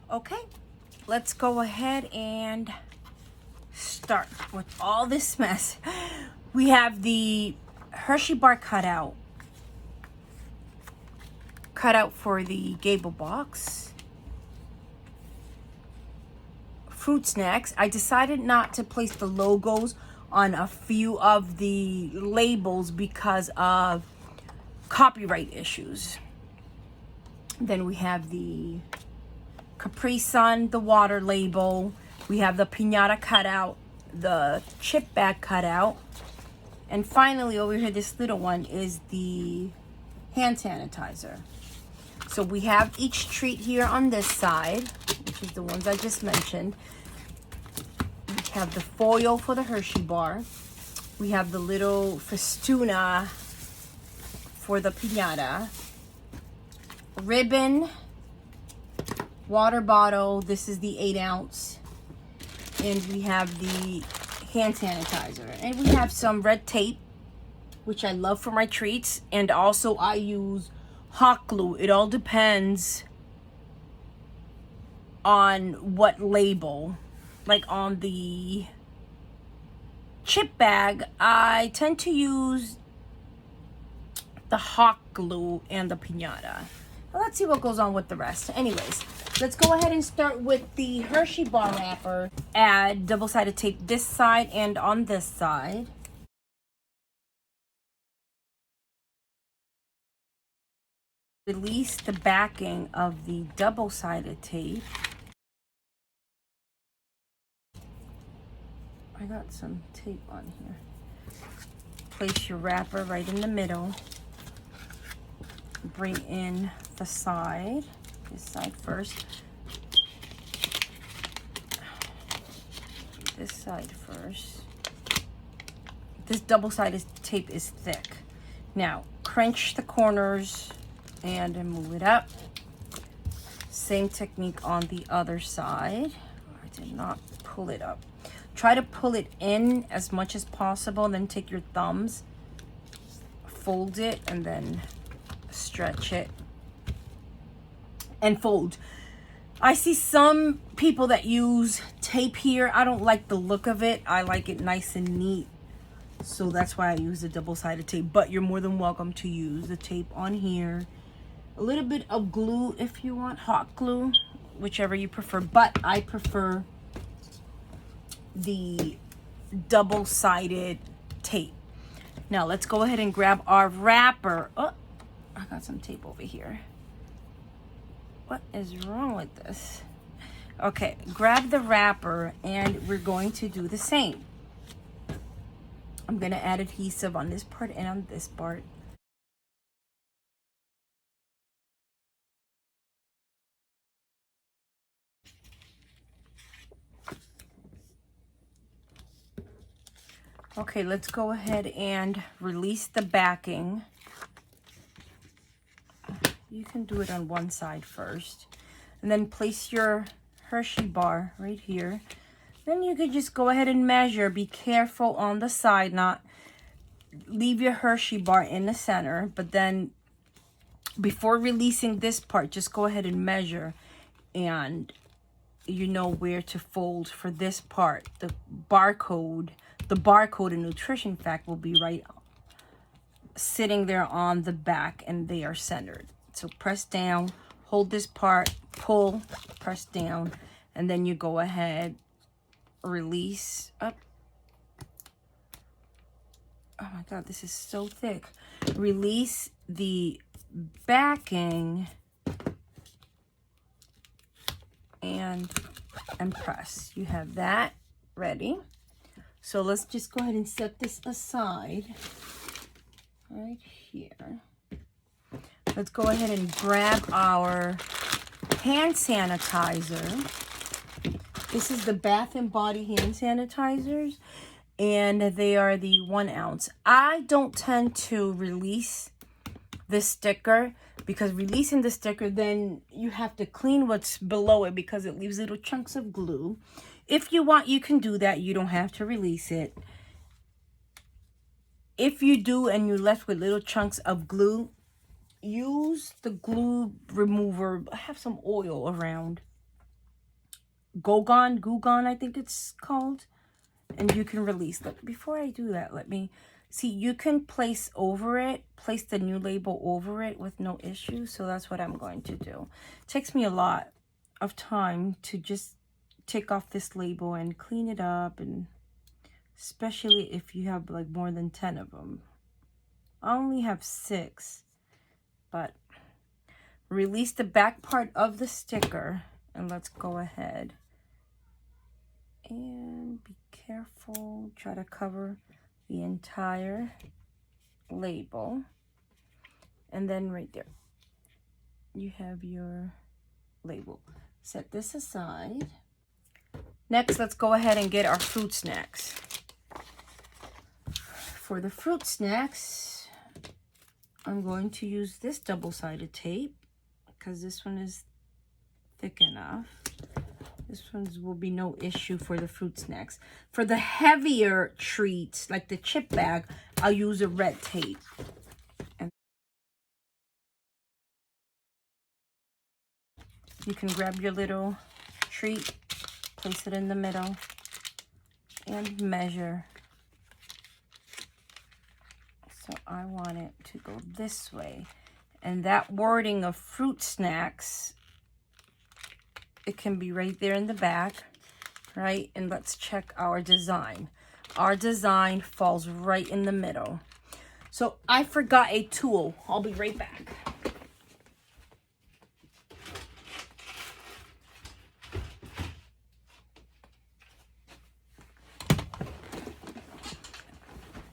Okay, let's go ahead and start with all this mess. We have the Hershey bar cutout for the Gable box. Fruit snacks. I decided not to place the logos on a few of the labels because of copyright issues. Then we have the Capri Sun, the water label. We have the Pinata cutout, the chip bag cutout. And finally over here, this little one is the hand sanitizer. So we have each treat here on this side, which is the ones I just mentioned. We have the foil for the Hershey bar. We have the little Festooning for the Pinata. Ribbon, water bottle. This is the 8 ounce. And we have the hand sanitizer. And we have some red tape, which I love for my treats. And also I use hot glue. It all depends on what label. Like on the chip bag, I tend to use the hot glue and the Pinata. Well, let's see what goes on with the rest. Anyways, let's go ahead and start with the Hershey bar wrapper. Add double-sided tape this side and on this side. Release the backing of the double-sided tape. I got some tape on here. Place your wrapper right in the middle. Bring in the side, this side first. This side first. This double-sided tape is thick. Now, crunch the corners and move it up. Same technique on the other side. I did not pull it up. Try to pull it in as much as possible, then take your thumbs, fold it, and then stretch it and fold. I see some people that use tape here. I don't like the look of it. I like it nice and neat. So that's why I use the double-sided tape. But you're more than welcome to use the tape on here. A little bit of glue if you want, hot glue, whichever you prefer. But I prefer the double-sided tape. Now let's go ahead and grab our wrapper. Oh, I got some tape over here. What is wrong with this? Okay, grab the wrapper and we're going to do the same. I'm gonna add adhesive on this part and on this part. Okay, let's go ahead and release the backing. You can do it on one side first. And then place your Hershey bar right here. Then you could just go ahead and measure. Be careful on the side, not leave your Hershey bar in the center. But then before releasing this part, just go ahead and measure. And you know where to fold for this part. The barcode and nutrition fact will be right sitting there on the back and they are centered. So press down, hold this part, pull, press down, and then you go ahead, release up. Oh my God, this is so thick. Release the backing and press. You have that ready. So let's just go ahead and set this aside right here. Let's go ahead and grab our hand sanitizer. This is the Bath and Body hand sanitizers, and they are the 1 ounce. I don't tend to release this sticker because releasing the sticker, then you have to clean what's below it because it leaves little chunks of glue. If you want, you can do that. You don't have to release it. If you do and you're left with little chunks of glue, use the glue remover. Have some oil around Goo Gone, I think it's called. And you can release. Look, before I do that, let me see. You can place the new label over it with no issue. So that's what I'm going to do. It takes me a lot of time to just take off this label and clean it up, and especially if you have like more than 10 of them. I only have 6, but release the back part of the sticker, and let's go ahead and be careful. Try to cover the entire label, and then right there you have your label. Set this aside. Next, let's go ahead and get our fruit snacks. For the fruit snacks, I'm going to use this double-sided tape because this one is thick enough. This one will be no issue for the fruit snacks. For the heavier treats, like the chip bag, I'll use a red tape. And you can grab your little treat, place it in the middle, and measure. So I want it to go this way. And that wording of fruit snacks, it can be right there in the back, right? And let's check our design. Our design falls right in the middle. So I forgot a tool. I'll be right back.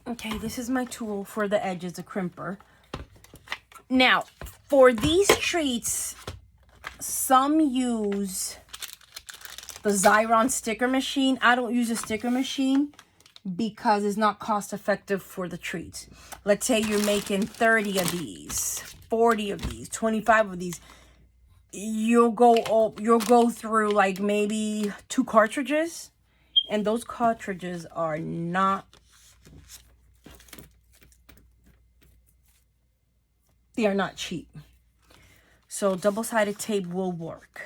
Okay, this is my tool for the edges, a crimper. Now, for these treats, some use the Xyron sticker machine. I don't use a sticker machine because it's not cost effective for the treats. Let's say you're making 30 of these, 40 of these, 25 of these. You'll go through like maybe 2 cartridges, and those cartridges are not, they are not cheap. So double-sided tape will work.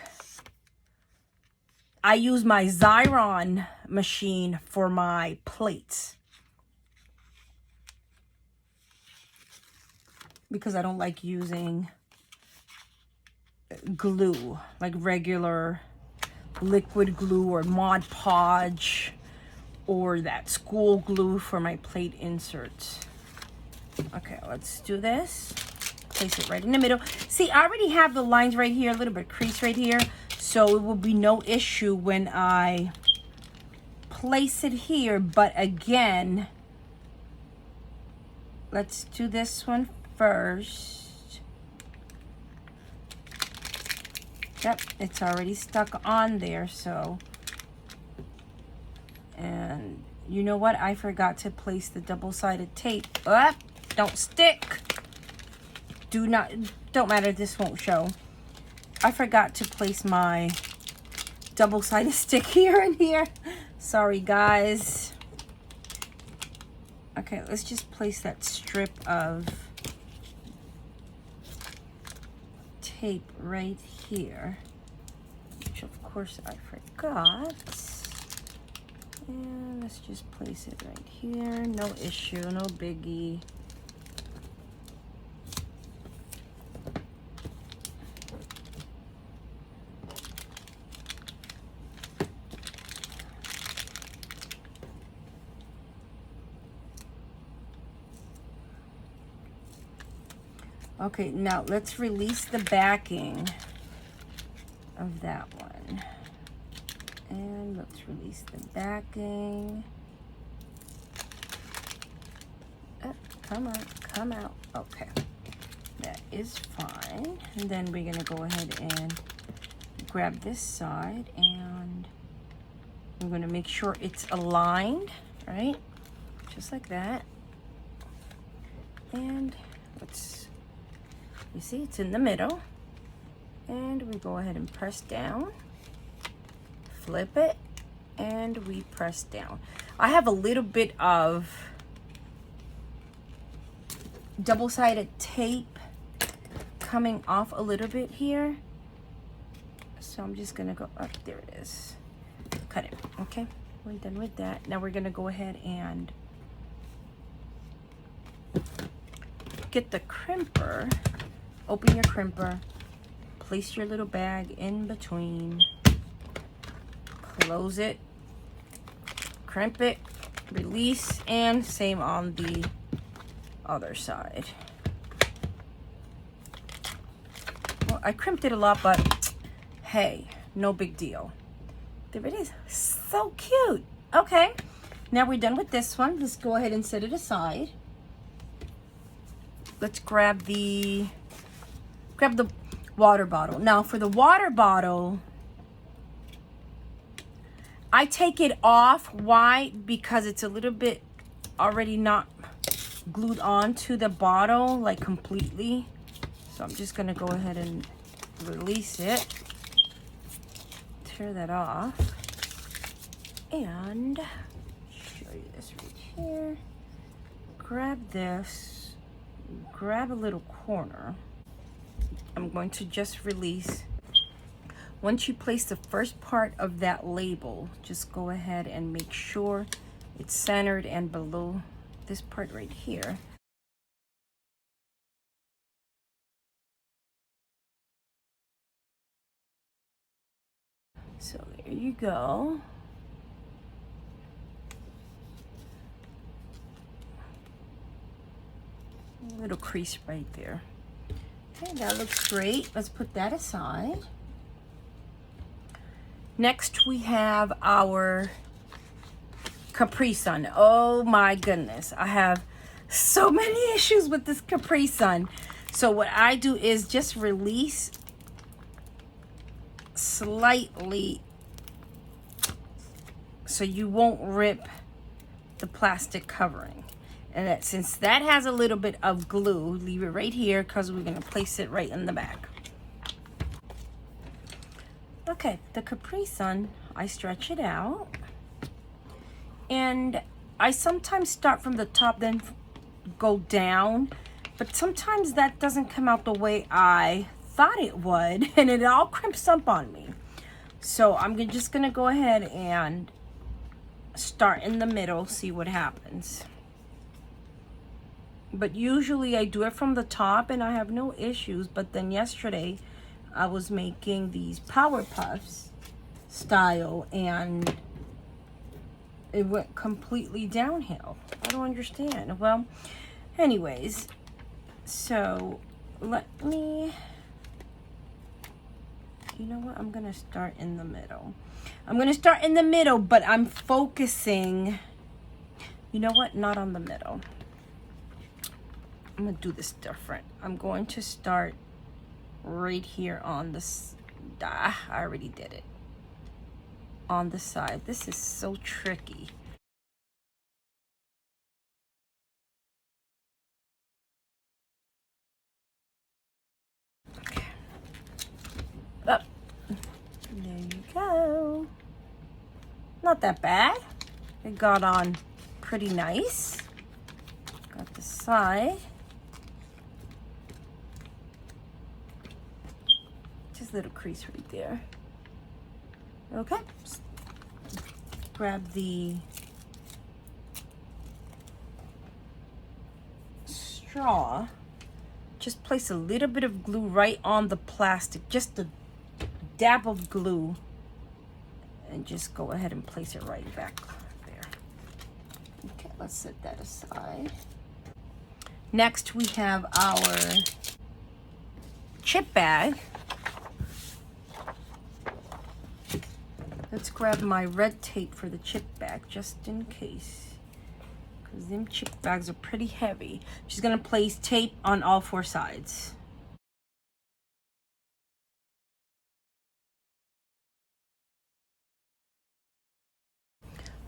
I use my Xyron machine for my plates because I don't like using glue, like regular liquid glue or Mod Podge or that school glue for my plate inserts. Okay, let's do this. Place it right in the middle. See, I already have the lines right here, a little bit of crease right here, so it will be no issue when I place it here. But again, let's do this one first. Yep, it's already stuck on there, so. And you know what? I forgot to place the double-sided tape. Don't stick. Don't matter, this won't show. I forgot to place my double-sided stick here and here. Sorry, guys. Okay, let's just place that strip of tape right here, which of course I forgot. And let's just place it right here. No issue, no biggie. Okay, now let's release the backing of that one. And let's release the backing. Oh, come out. Okay, that is fine. And then we're gonna go ahead and grab this side, and we're gonna make sure it's aligned, right? Just like that. And let's, you see, it's in the middle. And we go ahead and press down. Flip it, and we press down. I have a little bit of double-sided tape coming off a little bit here, so I'm just gonna go up. There it is. cut it. Okay, we're done with that. Now we're gonna go ahead and get the crimper. Open your crimper, place your little bag in between, close it, crimp it, release, and same on the other side. Well, I crimped it a lot, but hey, no big deal. There it is. So cute. Okay, now we're done with this one. Let's go ahead and set it aside. Let's grab the water bottle. Now for the water bottle, I take it off. Why? Because it's a little bit already not glued onto the bottle like completely. So I'm just gonna go ahead and release it. Tear that off. And show you this right here. Grab this, grab a little corner. I'm going to just release. Once you place the first part of that label, just go ahead and make sure it's centered and below this part right here. So there you go. A little crease right there. Okay, that looks great. Let's put that aside. Next, we have our Capri Sun. Oh my goodness. I have so many issues with this Capri Sun. So what I do is just release slightly so you won't rip the plastic covering. And that, since that has a little bit of glue, leave it right here because we're going to place it right in the back. Okay, the Capri Sun, I stretch it out. And I sometimes start from the top, then go down. But sometimes that doesn't come out the way I thought it would. And it all crimps up on me. So I'm just going to go ahead and start in the middle, see what happens. But usually I do it from the top and I have no issues. But then yesterday I was making these Power Puffs style and it went completely downhill. I don't understand. Well, anyways, so let me, you know what? I'm going to start in the middle. I'm going to start in the middle, but I'm focusing, you know what? Not on the middle. I'm gonna do this different. I'm going to start right here on this. I already did it. On the side. This is so tricky. Okay. Up. There you go. Not that bad. It got on pretty nice. Got the side. Just a little crease right there. Okay. Grab the straw. Just place a little bit of glue right on the plastic. Just a dab of glue. And just go ahead and place it right back there. Okay, let's set that aside. Next, we have our chip bag. Let's grab my red tape for the chip bag, just in case. Because them chip bags are pretty heavy. She's going to place tape on all four sides.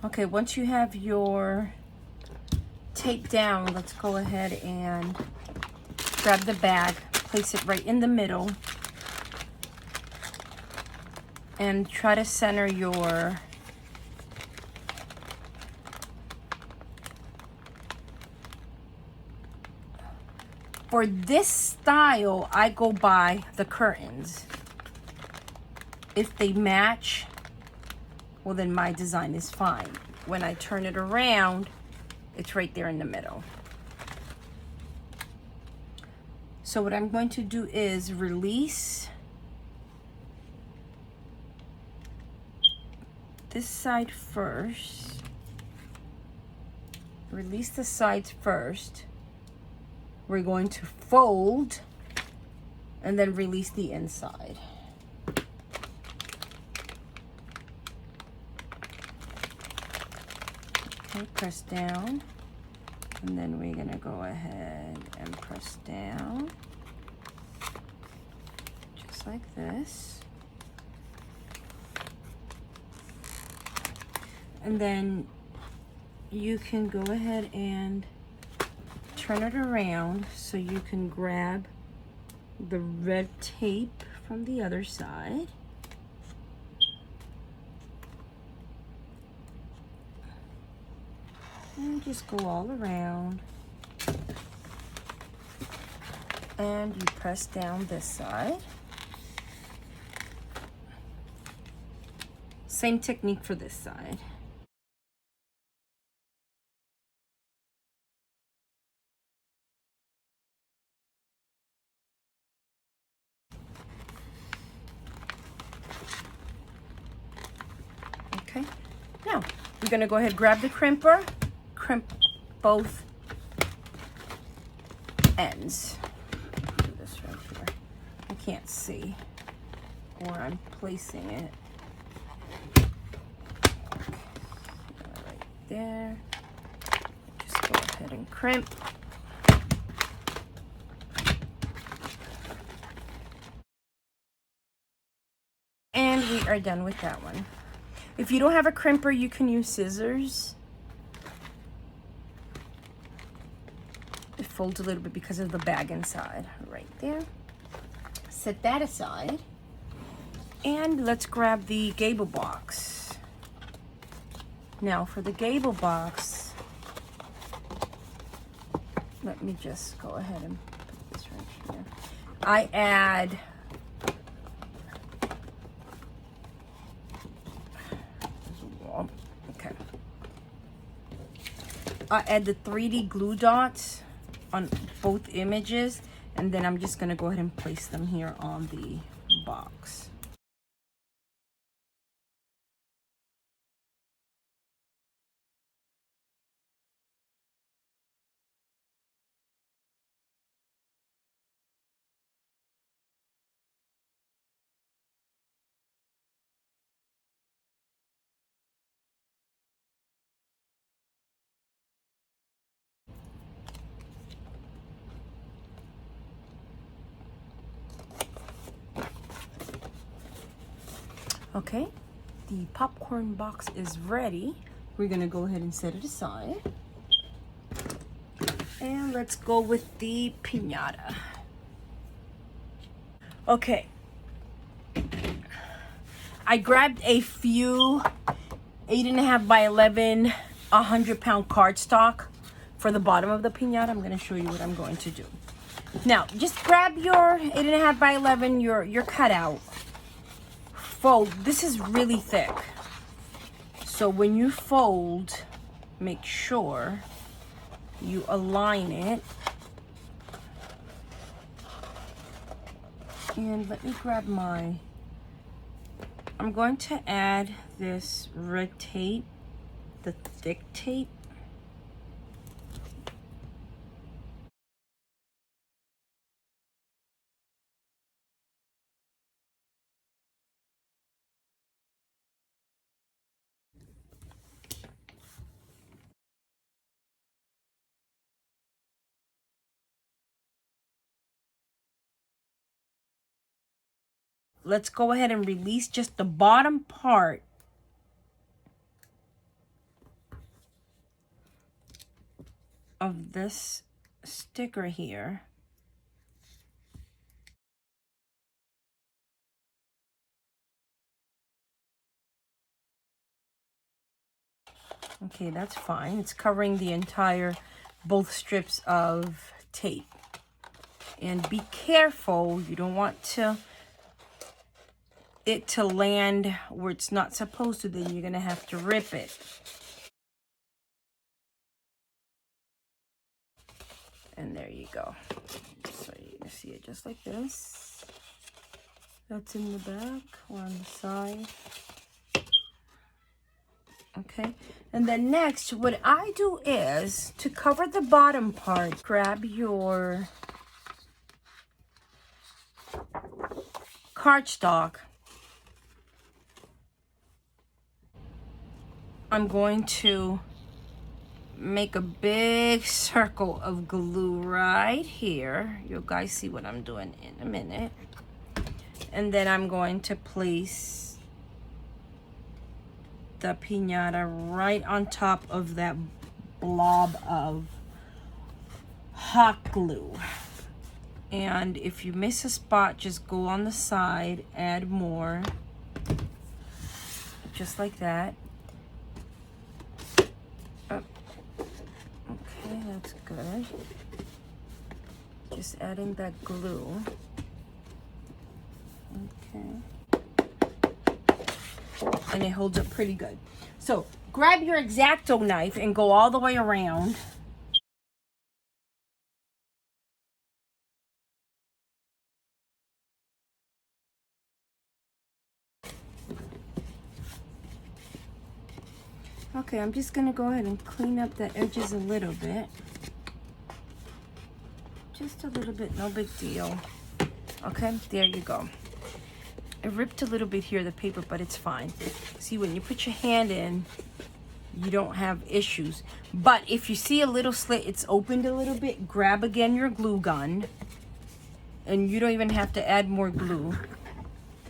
Okay, once you have your tape down, let's go ahead and grab the bag, place it right in the middle, and try to center your for this style. I go by the curtains. If they match, well then my design is fine. When I turn it around, it's right there in the middle. So what I'm going to do is release this side first. Release the sides first. We're going to fold and then release the inside. Okay, press down. And then we're gonna go ahead and press down. Just like this. And then you can go ahead and turn it around so you can grab the red tape from the other side. And just go all around. And you press down this side. Same technique for this side. Okay, now we're gonna go ahead and grab the crimper, crimp both ends. Do this right here. I can't see where I'm placing it. Right there. Just go ahead and crimp. And we are done with that one. If you don't have a crimper, you can use scissors. It folds a little bit because of the bag inside. Right there. Set that aside. And let's grab the Gable box. Now for the Gable box, let me just go ahead and put this right here. I add I add the 3D glue dots on both images, and then I'm just gonna go ahead and place them here on the box. Okay, the popcorn box is ready. We're gonna go ahead and set it aside. And let's go with the piñata. Okay. I grabbed a few 8.5 by 11, 100-pound cardstock for the bottom of the piñata. I'm gonna show you what I'm going to do. Now, just grab your 8.5 by 11, your cutout. Fold. This is really thick, so when you fold, make sure you align it. And let me grab I'm going to add this red tape, the thick tape. Let's go ahead and release just the bottom part of this sticker here. Okay, that's fine. It's covering the entire, both strips of tape. And be careful, you don't want to, it to land where it's not supposed to, then you're gonna have to rip it. And there you go. So you can see it just like this. That's in the back or on the side. Okay, and then next, what I do is, to cover the bottom part, grab your cardstock. I'm going to make a big circle of glue right here. You guys see what I'm doing in a minute. And then I'm going to place the piñata right on top of that blob of hot glue. And if you miss a spot, just go on the side, add more, just like that. Oh. Okay, that's good. Just adding that glue. Okay. And it holds up pretty good. So grab your X-Acto knife and go all the way around. Okay, I'm just gonna go ahead and clean up the edges a little bit. Just a little bit, no big deal. Okay, there you go. It ripped a little bit here, the paper, but it's fine. See, when you put your hand in, you don't have issues. But if you see a little slit, it's opened a little bit, grab again your glue gun. And you don't even have to add more glue.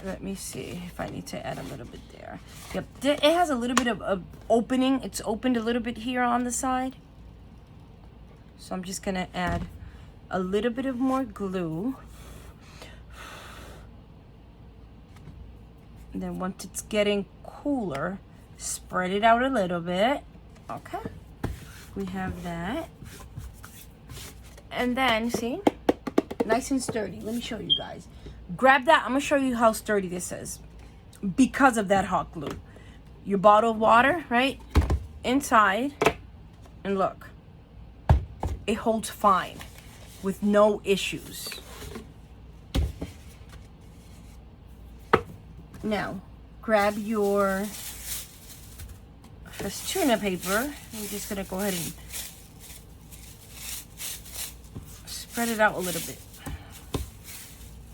Let me see if I need to add a little bit there. Yep, it has a little bit of opening. It's opened a little bit here on the side. So I'm just gonna add a little bit of more glue. And then once it's getting cooler, spread it out a little bit. Okay, we have that. And then, see, nice and sturdy. Let me show you guys. Grab that. I'm gonna show you how sturdy this is because of that hot glue. Your bottle of water, right? Inside, and look, it holds fine with no issues. Now, grab your Festooning paper. I'm just gonna go ahead and spread it out a little bit.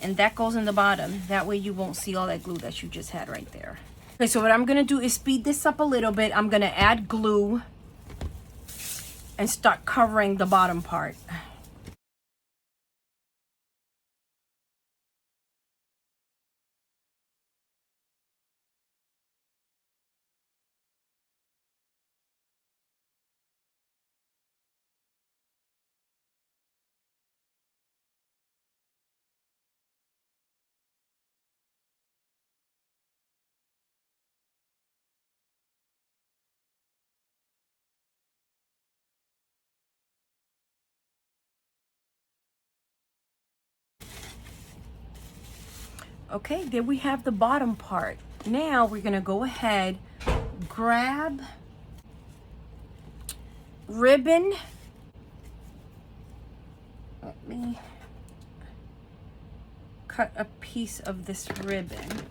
And that goes in the bottom. That way you won't see all that glue that you just had right there. Okay, so what I'm gonna do is speed this up a little bit. I'm gonna add glue and start covering the bottom part. Okay, there we have the bottom part. Now we're gonna go ahead, grab ribbon. Let me cut a piece of this ribbon,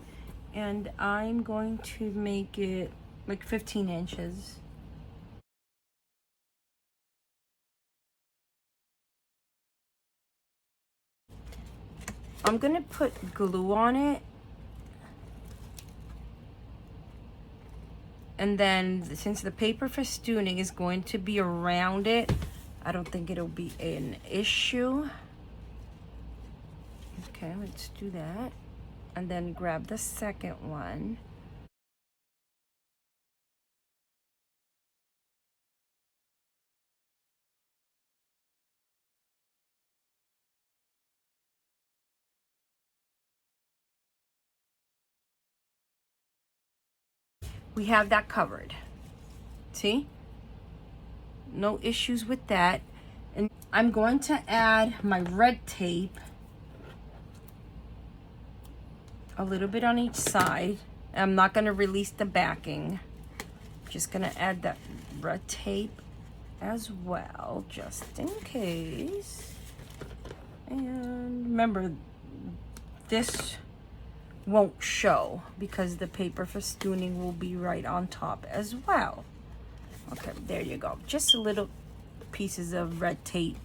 and I'm going to make it like 15 inches. I'm gonna put glue on it, and then since the paper festooning is going to be around it, I don't think it'll be an issue. Okay, let's do that. And then grab the second one. We have that covered. See? No issues with that. And I'm going to add my red tape a little bit on each side. I'm not going to release the backing. Just going to add that red tape as well, just in case. And remember, this won't show because the paper festooning will be right on top as well. Okay, there you go. Just a little pieces of red tape,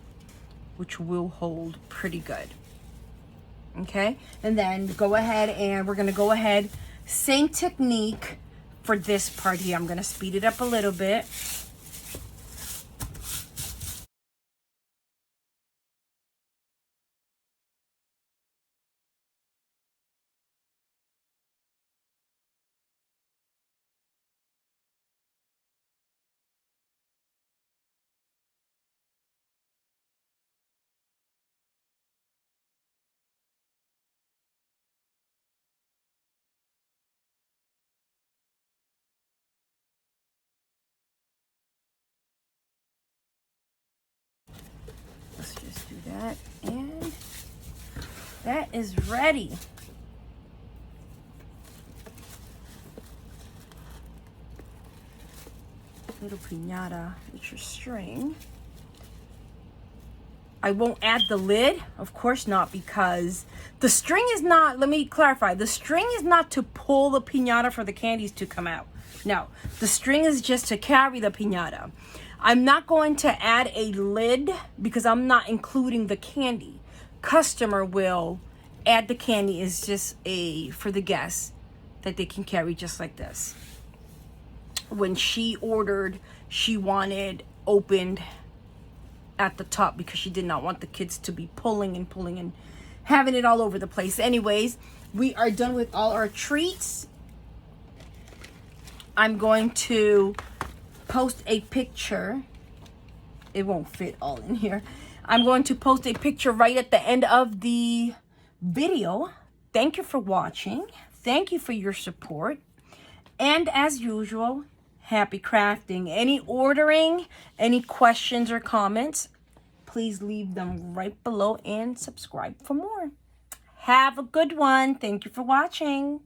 which will hold pretty good. Okay, and then go ahead and we're gonna go ahead, same technique for this part here. I'm gonna speed it up a little bit. Let's just do that, and that is ready. Little piñata with your string. I won't add the lid, of course not, because the string is not, let me clarify, the string is not to pull the piñata for the candies to come out. No, the string is just to carry the piñata. I'm not going to add a lid because I'm not including the candy. Customer will add the candy, is just for the guests that they can carry just like this. When she ordered, she wanted opened at the top because she did not want the kids to be pulling and having it all over the place. Anyways, we are done with all our treats. I'm going to post a picture. It won't fit all in here. I'm going to post a picture right at the end of the video. Thank you for watching. Thank you for your support. And as usual, happy crafting. Any ordering, any questions or comments, please leave them right below and subscribe for more. Have a good one. Thank you for watching.